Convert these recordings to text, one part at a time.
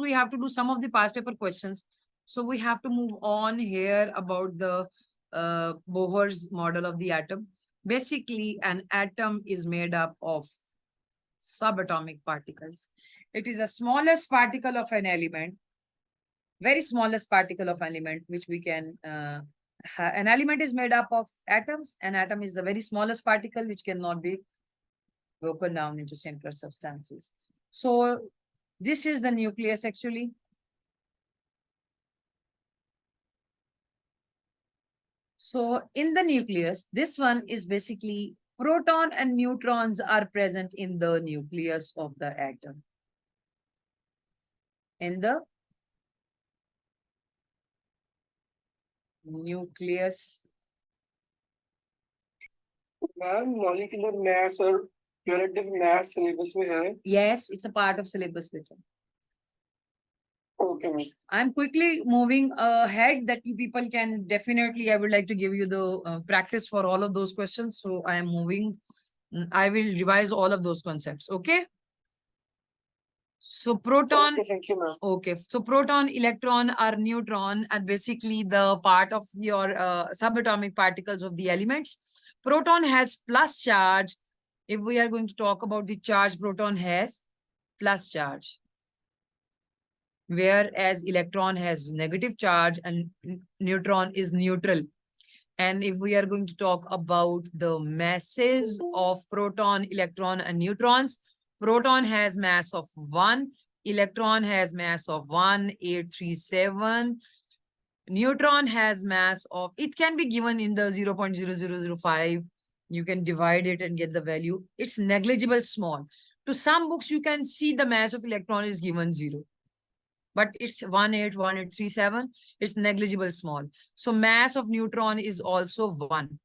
we have to do some of the past paper questions. So we have to move on here about the Bohr's model of the atom. Basically, an atom is made up of subatomic particles. It is the smallest particle of an element, very smallest particle of element, which we can, an element is made up of atoms. An atom is the very smallest particle which cannot be broken down into simpler substances. So this is the nucleus actually. So in the nucleus, this one is basically proton and neutrons are present in the nucleus of the atom. In the nucleus. Ma'am molecular mass और relative mass syllabus में है. Yes, it's a part of syllabus paper. Okay, ma'am. I'm quickly moving ahead that you people can definitely, I would like to give you the practice for all of those questions. So I am moving, I will revise all of those concepts. Okay. So proton, Okay, thank you, ma'am. okay. So proton, electron are neutron and basically the part of your subatomic particles of the elements. Proton has plus charge. If we are going to talk about the charge, proton has plus charge, whereas electron has negative charge and neutron is neutral. And if we are going to talk about the masses of proton, electron, and neutrons, proton has mass of 1, electron has mass of 1,837. Neutron has mass of, it can be given in the 0.0005. You can divide it and get the value. It's negligible small. To some books, you can see the mass of electron is given 0. But it's 1,837. It's negligible small. So mass of neutron is also 1.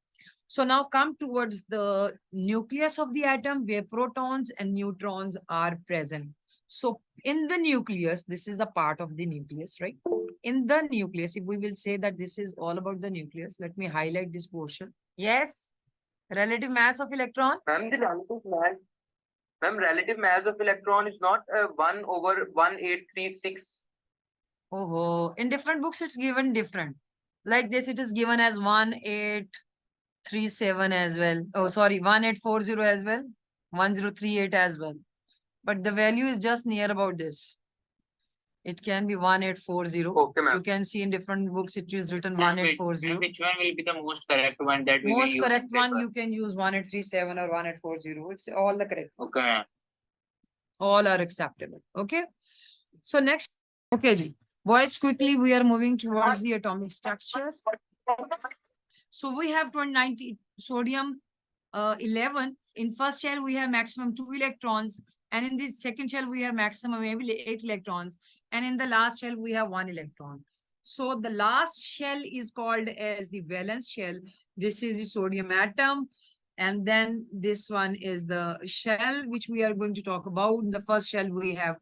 So now come towards the nucleus of the atom where protons and neutrons are present. So in the nucleus, this is a part of the nucleus, right? In the nucleus, if we will say that this is all about the nucleus, let me highlight this portion. Yes, relative mass of electron. Ma'am, relative mass of electron is not 1 over 1836. Oh, in different books, it's given different. Like this, it is given as 1837 as well. Oh, sorry, 1840 as well. 1038 as well. But the value is just near about this. It can be 1840. Okay, ma'am. You can see in different books, it is written 1840. And which one will be the most correct one that we will Most use correct in one, paper? you can use 1837 or 1840. It's all the correct. Okay, ma'am. All are acceptable. Okay. So next, okay, ji. Boys, quickly we are moving towards the atomic structure. So we have 290 sodium 11. In first shell, we have maximum 2 electrons. And in the second shell, we have maximum maybe 8 electrons. And in the last shell, we have 1 electron. So the last shell is called as the valence shell. This is the sodium atom. And then this one is the shell, which we are going to talk about. In the first shell, we have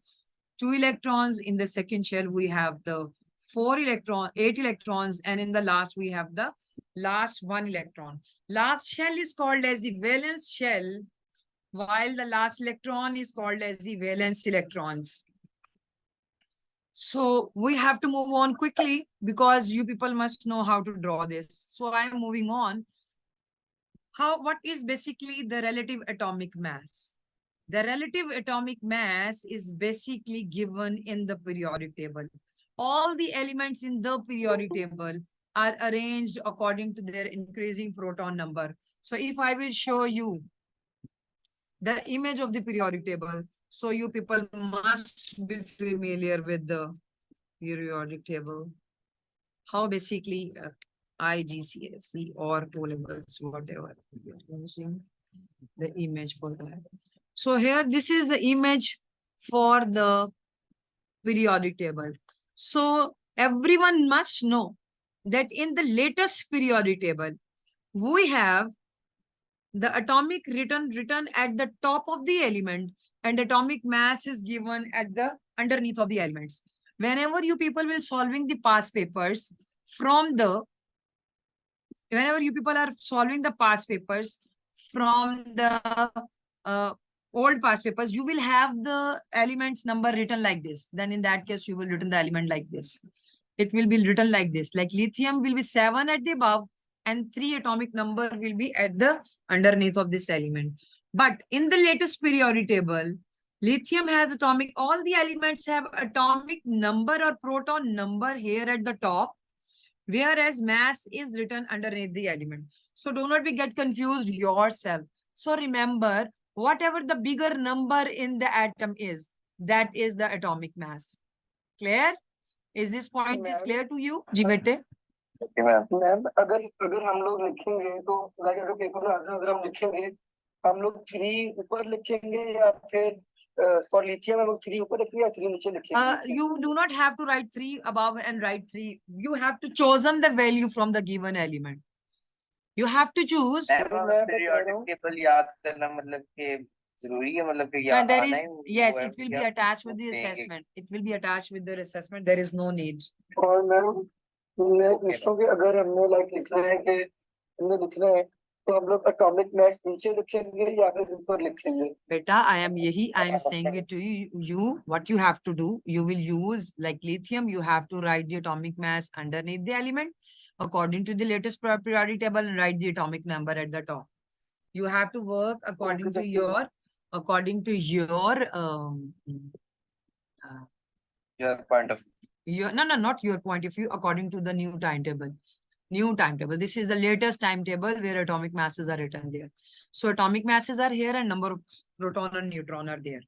2 electrons. In the second shell, we have the 8 electrons. And in the last, we have the last 1 electron. Last shell is called as the valence shell, while the last electron is called as the valence electrons. So we have to move on quickly because you people must know how to draw this. So I am moving on. What is basically the relative atomic mass? The relative atomic mass is basically given in the periodic table. All the elements in the periodic table are arranged according to their increasing proton number. So if I will show you the image of the periodic table, so you people must be familiar with the periodic table. How basically IGCSE or O levels, whatever you are using the image for that. So here, this is the image for the periodic table. So everyone must know that in the latest periodic table, we have the atomic written at the top of the element and atomic mass is given at the underneath of the elements. Whenever you people will solving the past papers whenever you people are solving the past papers from the old past papers, you will have the elements number written like this. Then in that case, you will written the element like this. It will be written like this. Like lithium will be 7 at the above and 3 atomic number will be at the underneath of this element. But in the latest periodic table, lithium has atomic, all the elements have atomic number or proton number here at the top, whereas mass is written underneath the element. So do not be get confused yourself. So remember, whatever the bigger number in the atom is, that is the atomic mass. Clear? Is this point is clear to you? जी बेटे. Okay, ma'am. Ma'am अगर अगर हम लोग लिखेंगे तो like अगर paper में अगर हम लिखेंगे हम लोग 3 ऊपर लिखेंगे या फिर फॉर लिथियम हम लोग 3 ऊपर लिखेंगे या 3 नीचे लिखेंगे You do not have to write 3 above and write 3. You have to chosen the value from the given element. You have to choose. Periodic table याद करना मतलब कि जरूरी है, मतलब कि And there आना is, ही yes, वो है it will be या attached with the देंगे। assessment. It will be attached with the assessment. There is no need. और मैं पूछता हूँ कि अगर हमने लाइक लिखना है कि हमने लिखना है तो हम लोग एटॉमिक मास नीचे लिखेंगे या फिर ऊपर लिखेंगे Beta, I am saying it to you, what you have to do, you will use like lithium, you have to write the atomic mass underneath the element according to the latest periodic table and write the atomic number at the top. You have to work according to your, Your point of no, not your point of view, according to the new timetable. This is the latest timetable where atomic masses are written there. So atomic masses are here and number of proton and neutron are there,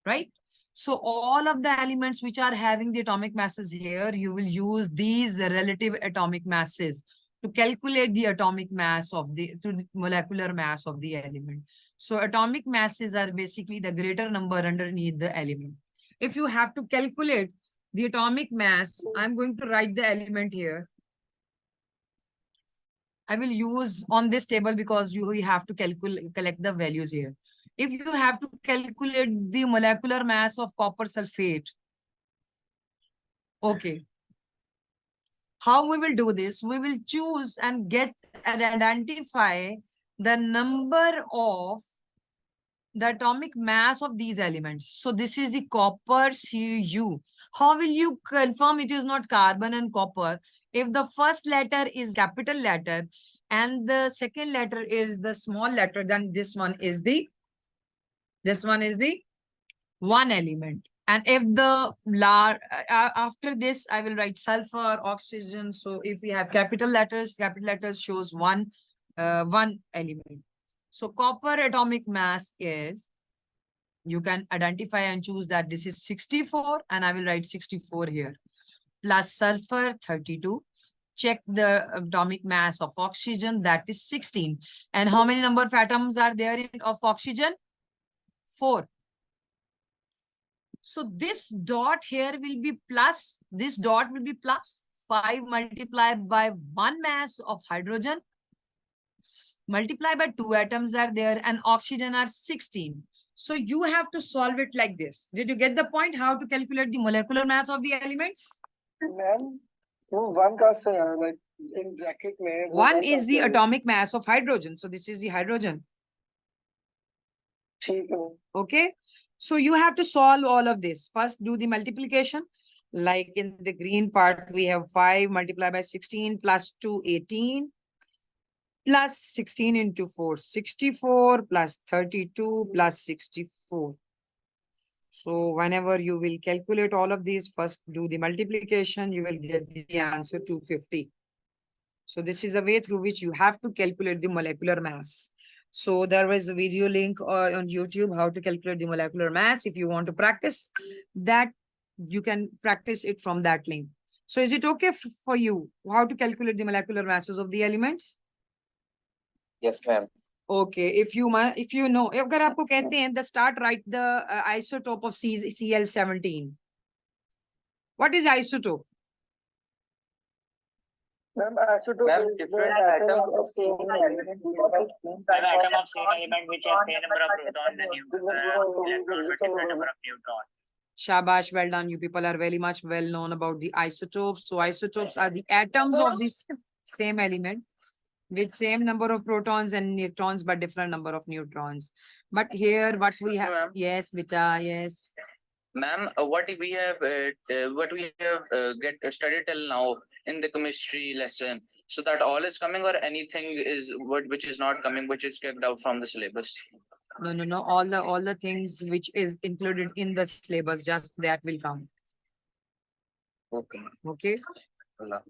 right? So all of the elements which are having the atomic masses here, you will use these relative atomic masses to calculate the atomic mass of the molecular mass of the element. So atomic masses are basically the greater number underneath the element. If you have to calculate the atomic mass, I'm going to write the element here. I will use on this table because you have to collect the values here. If you have to calculate the molecular mass of copper sulfate, okay. How we will do this? We will choose and get and identify the number of the atomic mass of these elements. So this is the copper Cu. How will you confirm it is not carbon and copper? If the first letter is capital letter and the second letter is the small letter, then this one is the one element. And if the after this, I will write sulfur, oxygen. So if we have capital letters shows one element. So copper atomic mass is, you can identify and choose that this is 64 and I will write 64 here. Plus sulfur 32. Check the atomic mass of oxygen, that is 16. And how many number of atoms are there of oxygen? 4. So this dot here will be plus, this dot will be plus 5 multiplied by 1 mass of hydrogen, multiplied by 2 atoms are there and oxygen are 16. So you have to solve it like this. Did you get the point? How to calculate the molecular mass of the elements? Ma'am वो 1 का like in bracket में 1 is the atomic mass of hydrogen. So this is the hydrogen. ठीक है Okay. So you have to solve all of this. First, do the multiplication. Like in the green part, we have 5 multiplied by 16 plus 2, 18. Plus 16 into 4, 64 plus 32 plus 64. So whenever you will calculate all of these, first do the multiplication, you will get the answer 250. So this is a way through which you have to calculate the molecular mass. So there is a video link on YouTube, how to calculate the molecular mass. If you want to practice that, you can practice it from that link. So is it okay for you how to calculate the molecular masses of the elements? yes ma'am. Okay, if you know, अगर आपको कहते हैं the start write the isotope of Cl17. What is isotope? Ma'am isotope Ma'am, is different the atoms atom of same element atom of same element which has same number of proton than electron but different number of neutron. Shabash, well done. You people are very much well known about the isotopes. So isotopes are the atoms of this same element. with same number of protons and neutrons, but different number of neutrons. But here, what we Excuse me, have, ma'am. yes, beta, yes. Ma'am, what we have get studied till now in the chemistry lesson, so that all is coming, or anything is which is not coming, which is kept out from the syllabus. No. All the things which is included in the syllabus, just that will count. Okay. Okay. Allah.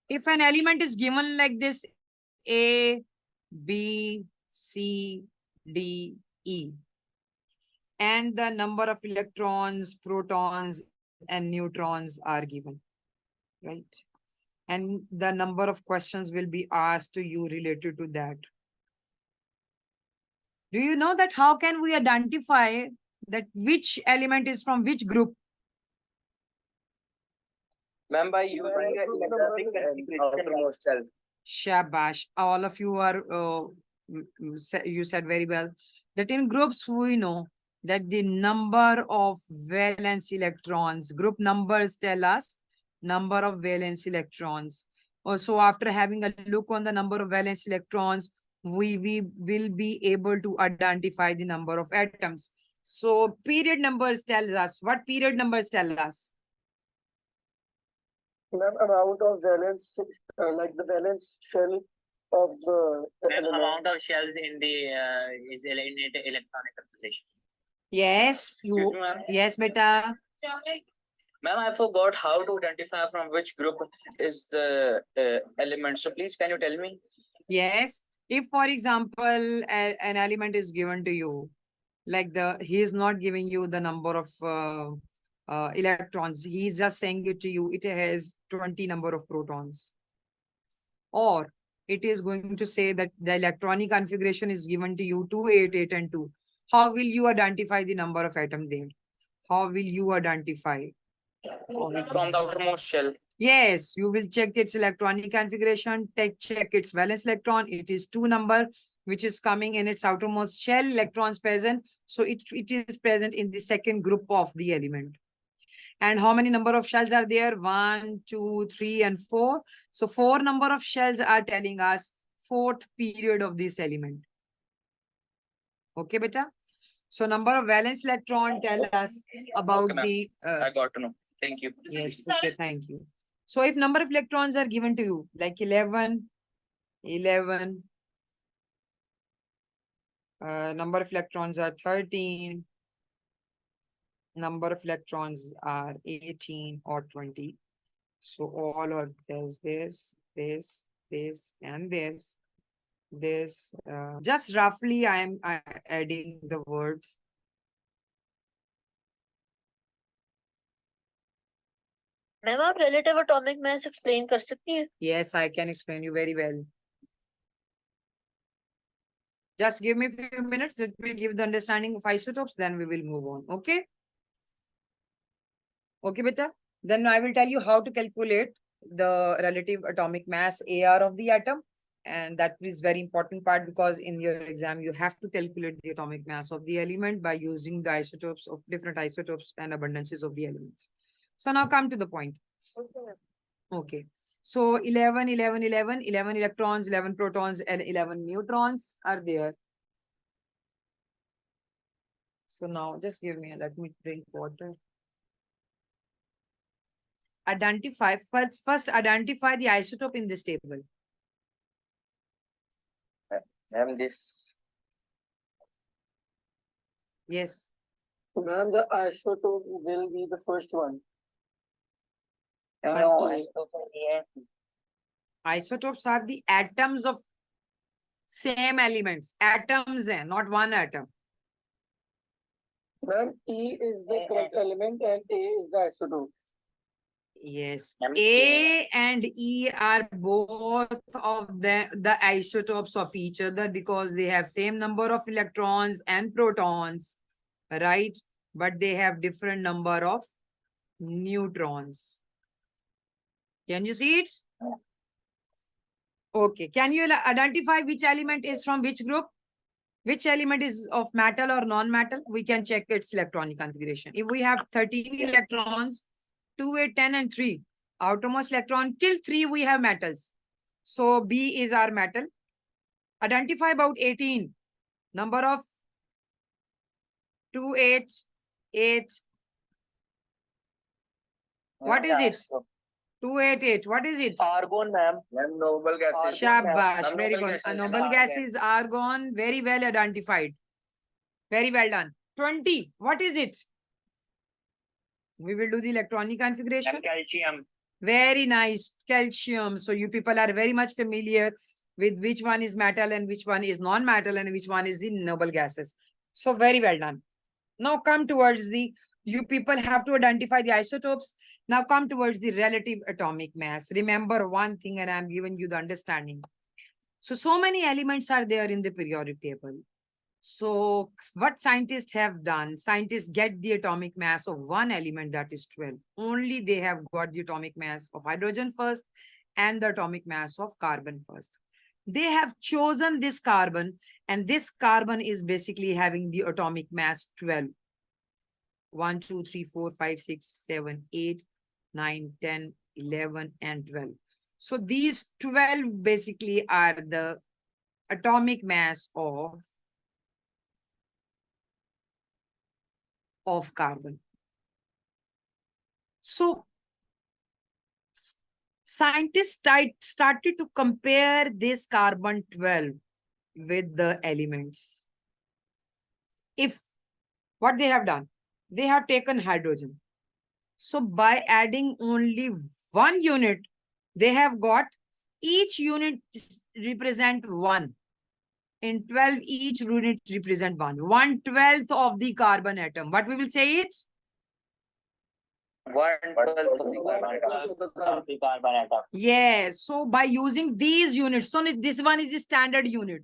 If an element is given like this, A, B, C, D, E, and the number of electrons, protons, and neutrons are given, right? And the number of questions will be asked to you related to that. Do you know that how can we identify that which element is from which group? Ma'am, by using the electronic outermost shell. Shabash. All of you are, you said very well that in groups we know that the number of valence electrons, group numbers tell us number of valence electrons. Also, after having a look on the number of valence electrons, we will be able to identify the number of atoms. So period numbers tell us. What period numbers tell us? Ma'am, amount of valence, like the valence shell of the Ma'am, element. amount of shells in the is in electronic configuration. Yes, Excuse you. me, ma'am. Yes, beta. Ma'am, I forgot how to identify from which group is the element. So please, can you tell me? Yes. If, for example, an element is given to you, like he is not giving you the number of electrons. He is just saying it to you, it has 20 number of protons. Or it is going to say that the electronic configuration is given to you 2, 8, 8, and 2. How will you identify the number of atom there? How will you identify? From the outermost shell. Yes, you will check its electronic configuration, check its valence electron. It is 2 number, which is coming in its outermost shell, electrons present. So it is present in the second group of the element. And how many number of shells are there? 1, 2, 3, and 4. So 4 number of shells are telling us 4th period of this element. Okay, beta? So number of valence electron tell us about Okay, the... I got to know. Thank you. Yes, okay, thank you. So if number of electrons are given to you, like 11, number of electrons are 13, number of electrons are 18 or 20. So all of this, and this, just roughly I am adding the words. Ma'am आप relative atomic mass explain कर सकती हैं? Yes, I can explain you very well. Just give me a few minutes. It will give the understanding of isotopes. Then we will move on. Okay. Okay, beta. Then I will tell you how to calculate the relative atomic mass AR of the atom. And that is very important part because in your exam, you have to calculate the atomic mass of the element by using the isotopes of different isotopes and abundances of the elements. So now come to the point. Okay. So 11 electrons, 11 protons, and 11 neutrons are there. So now just give me, let me drink water. Identify, first identify the isotope in this table. Ma'am, this. Yes. Ma'am, the isotope will be the first one. First one. Isotope here. Isotopes are the atoms of same elements. Atoms, not one atom. Ma'am, E is the correct element and A is the isotope. Yes. Ma'am, A and E are both of the isotopes of each other because they have same number of electrons and protons, right? But they have different number of neutrons. Can you see it? Okay. Can you identify which element is from which group? Which element is of metal or non-metal? We can check its electronic configuration. If we have 13 electrons, 2, 8, 10, and 3. Outermost electron till 3 we have metals. So B is our metal. Identify about 18. Number of 288. What is it? 288. What is it? Argon, ma'am. Ma'am, noble gases. Shabash. Ma'am, Very noble good. A gases. noble gas is argon. Very well identified. Very well done. 20. What is it? We will do the electronic configuration. And calcium. Very nice. Calcium. So you people are very much familiar with which one is metal and which one is non-metal and which one is the noble gases. So very well done. Now come towards the, you people have to identify the isotopes. Now come towards the relative atomic mass. Remember one thing, and I'm giving you the understanding. So many elements are there in the periodic table. So what scientists have done, scientists get the atomic mass of one element, that is 12. Only they have got the atomic mass of hydrogen first and the atomic mass of carbon first. They have chosen this carbon, and this carbon is basically having the atomic mass 12. 1, 2, 3, 4, 5, 6, 7, 8, 9, 10, 11, and 12. So these 12 basically are the atomic mass of carbon. So scientists started to compare this carbon 12 with the elements. If what they have done, they have taken hydrogen. So by adding only one unit, they have got each unit represent 1. In 12, each unit represent 1. 1/12 of the carbon atom. What we will say it? 1/12 of the carbon atom. Of the carbon atom. Yes. So by using these units, so this one is the standard unit.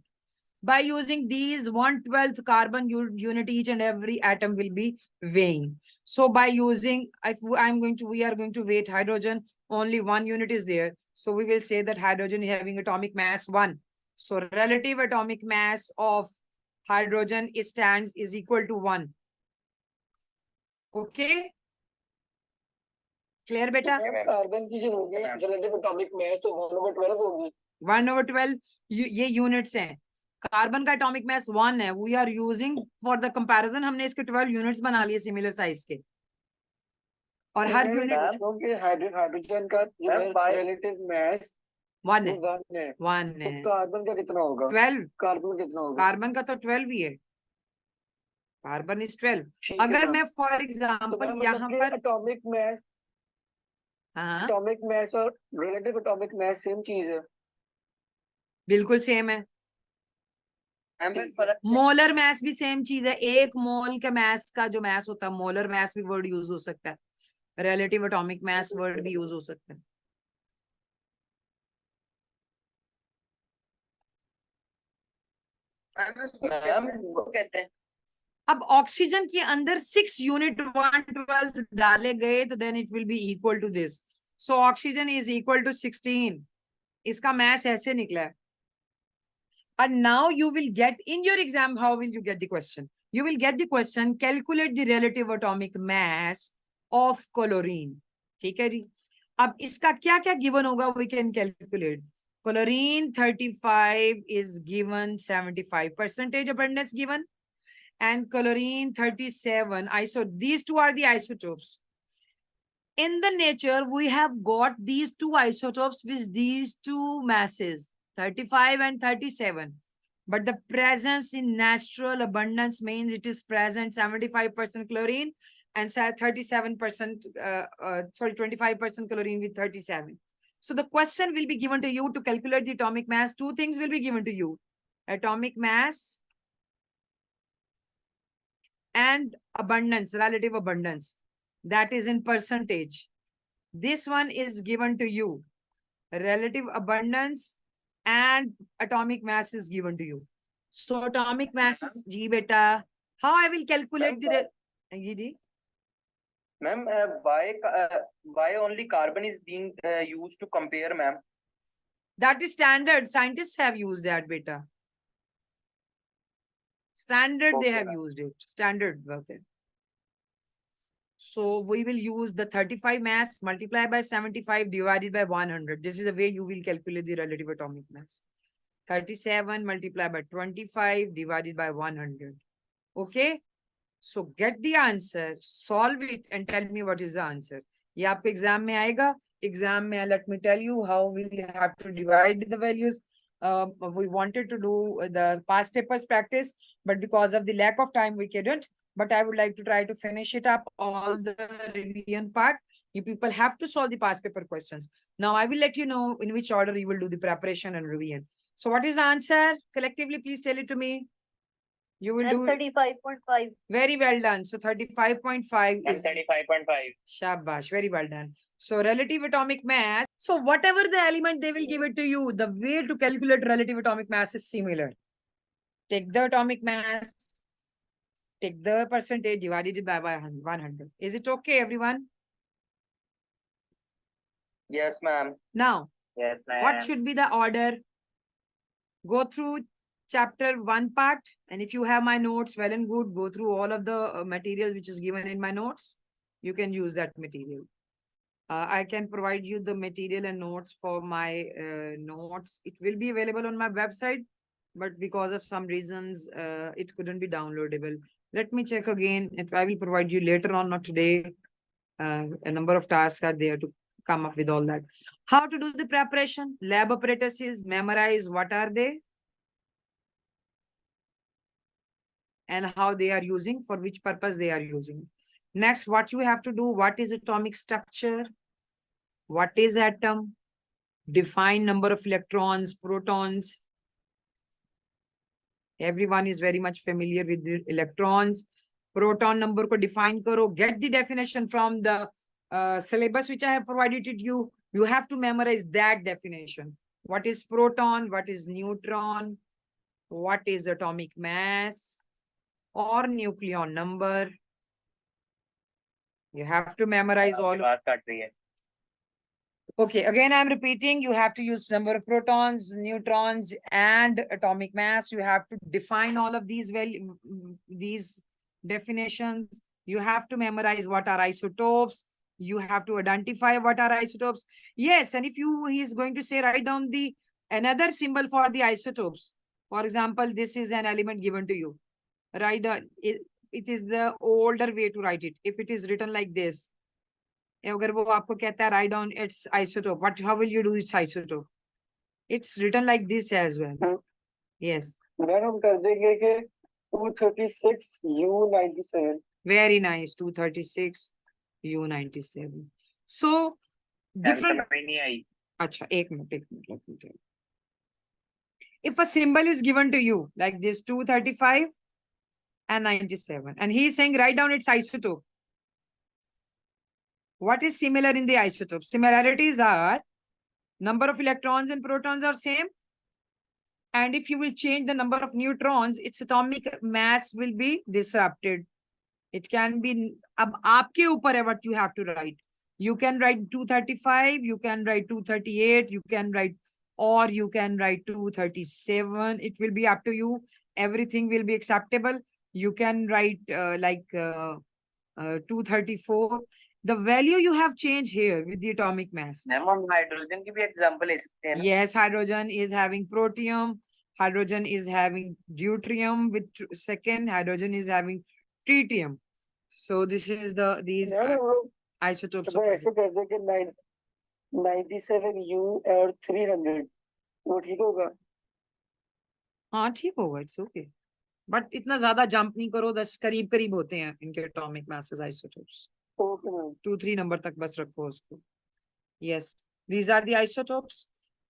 By using these 1/12 carbon unit, each and every atom will be weighing. So by using, if we are going to weight hydrogen, only one unit is there. So we will say that hydrogen is having atomic mass 1. So relative atomic mass of hydrogen is equal to 1. Okay? Clear, beta? Carbon की जो होगी relative atomic mass तो 1/12 होगी. 1/12 ये units हैं. Carbon का atomic mass 1 है. We are using for the comparison, हमने इसके 12 यूनिट्स बना लिए सिमिलर साइज के. और हर यूनिट हाइड्रोजन का रिलेटिव मास 1 है. 1 है. 1 है. तो कार्बन का कितना होगा? 12. कार्बन कितना होगा? कार्बन का तो 12 ही है. Carbon is 12. अगर मैं फॉर एग्जांपल यहाँ पर एटॉमिक मास, हाँ एटॉमिक मास और रिलेटिव एटॉमिक मास सेम चीज है. बिल्कुल सेम है. मोलर मैस भी सेम चीज है. एक मोल के मैस का जो मैस होता है, मोलर मैस भी वर्ड यूज हो सकता है. रिलेटिव एटॉमिक मैस वर्ड भी यूज हो सकता है. कहते हैं अब ऑक्सीजन के अंदर 6 यूनिट 1/12 डाले गए तो then it will be equal to this. So oxygen is equal to 16. इसका मैस ऐसे निकला है. And now you will get in your exam, how will you get the question? You will get the question, calculate the relative atomic mass of chlorine. ठीक है जी. अब इसका क्या क्या given होगा, we can calculate. Chlorine 35 is given 75% abundance given. And chlorine 37, these two are the isotopes. In the nature, we have got these two isotopes with these two masses. 35 and 37, but the presence in natural abundance means it is present 75% chlorine and 37% 25% chlorine with 37. So the question will be given to you to calculate the atomic mass. Two things will be given to you: atomic mass and abundance, relative abundance, that is in percentage. This one is given to you. Relative abundance and atomic mass is given to you. So atomic mass is G beta. How I will calculate the ji. Ma'am, why only carbon is being used to compare, ma'am? That is standard. Scientists have used that beta. Standard, they have used it. Standard. Okay. So we will use the 35 mass multiplied by 75 divided by 100. This is the way you will calculate the relative atomic mass. 37 multiplied by 25 divided by 100. Okay. So get the answer, solve it and tell me what is the answer. ये आपको exam में आएगा. Exam में, let me tell you how we'll have to divide the values. We wanted to do the past papers practice, but because of the lack of time, we couldn't. But I would like to try to finish it up, all the revision part. You people have to solve the past paper questions. Now I will let you know in which order you will do the preparation and revision. So what is the answer? Collectively, please tell it to me. You will do 35.5. very well done. So 35.5 is 35.5. shabash. Very well done. So relative atomic mass. So whatever the element they will give it to you, the way to calculate relative atomic mass is similar. Take the atomic mass, take the percentage, divided it by 100. Is it okay, everyone? Yes, ma'am. Now, Yes, ma'am. what should be the order? Go through chapter 1 part, and if you have my notes, well and good, go through all of the material which is given in my notes. You can use that material. I can provide you the material and notes for my notes. It will be available on my website, but because of some reasons, it couldn't be downloadable. Let me check again if I will provide you later on, not today. A number of tasks are there to come up with all that. How to do the preparation? Lab apparatuses, memorize what are they? And how they are using, for which purpose they are using. Next, what you have to do, what is atomic structure? What is atom? Define number of electrons, protons. Everyone is very much familiar with the electrons. Proton number ko define karo. Get the definition from the syllabus which I have provided to you. You have to memorize that definition. What is proton? What is neutron? What is atomic mass or nucleon number? You have to memorize all. आवाज cut रही है. Okay, again, I'm repeating, you have to use number of protons, neutrons, and atomic mass. You have to define all of these these definitions. You have to memorize what are isotopes. You have to identify what are isotopes. Yes, and if he is going to say, write down the another symbol for the isotopes. For example, this is an element given to you. Write it is the older way to write it. If it is written like this, अगर वो आपको कहता है write down its isotope, how will you do its isotope? It's written like this as well. Yes. Ma'am हम कर देंगे कि 236 U97. Very nice. 236 U97. So different. समझ नहीं आई. Acha, एक minute, let me tell you. If a symbol is given to you like this 235 and 97, and he is saying write down its isotope. What is similar in the isotopes? Similarities are number of electrons and protons are same. And if you will change the number of neutrons, its atomic mass will be disrupted. It can be, ab aapke upar hai what you have to write. You can write 235, you can write 238, you can write, or you can write 237. It will be up to you. Everything will be acceptable. You can write 234. The value you have changed here with the atomic mass. Ma'am हम hydrogen की भी example ले सकते हैं. Yes, hydrogen is having protium. Hydrogen is having deuterium with second. Hydrogen is having tritium. So this is these isotopes. तो ऐसे कर दे कि 97 U और 300 वो ठीक होगा. हाँ ठीक होगा, it's okay. But इतना ज्यादा jump नहीं करो, 10 करीब होते हैं इनके atomic masses isotopes. Okay, ma'am. 2-3 number तक बस रखो उसको. Yes, these are the isotopes.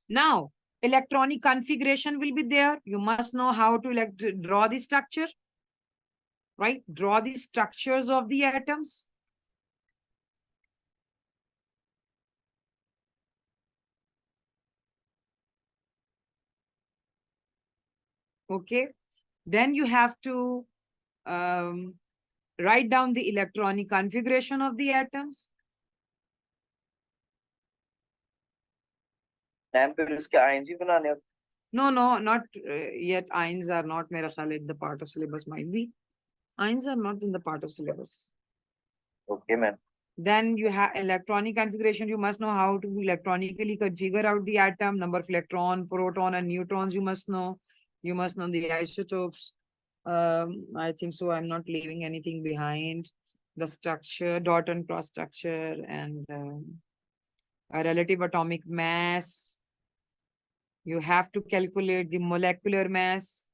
Now, electronic configuration will be there. You must know how to draw the structure, right? Draw the structures of the atoms. Okay, then you have to write down the electronic configuration of the atoms. Ma'am फिर उसके ions भी बनाने हैं. No, not yet. Ions are not, मेरा ख्याल है, the part of syllabus might be. Ions are not in the part of syllabus. Okay, ma'am. Then you have electronic configuration. You must know how to electronically configure out the atom, number of electron, proton, and neutrons. You must know. You must know the isotopes. I think so. I'm not leaving anything behind. The structure, dot and cross structure, and a relative atomic mass. You have to calculate the molecular mass.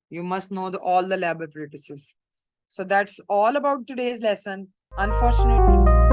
You must know all the lab apparatuses. So that's all about today's lesson. Unfortunately,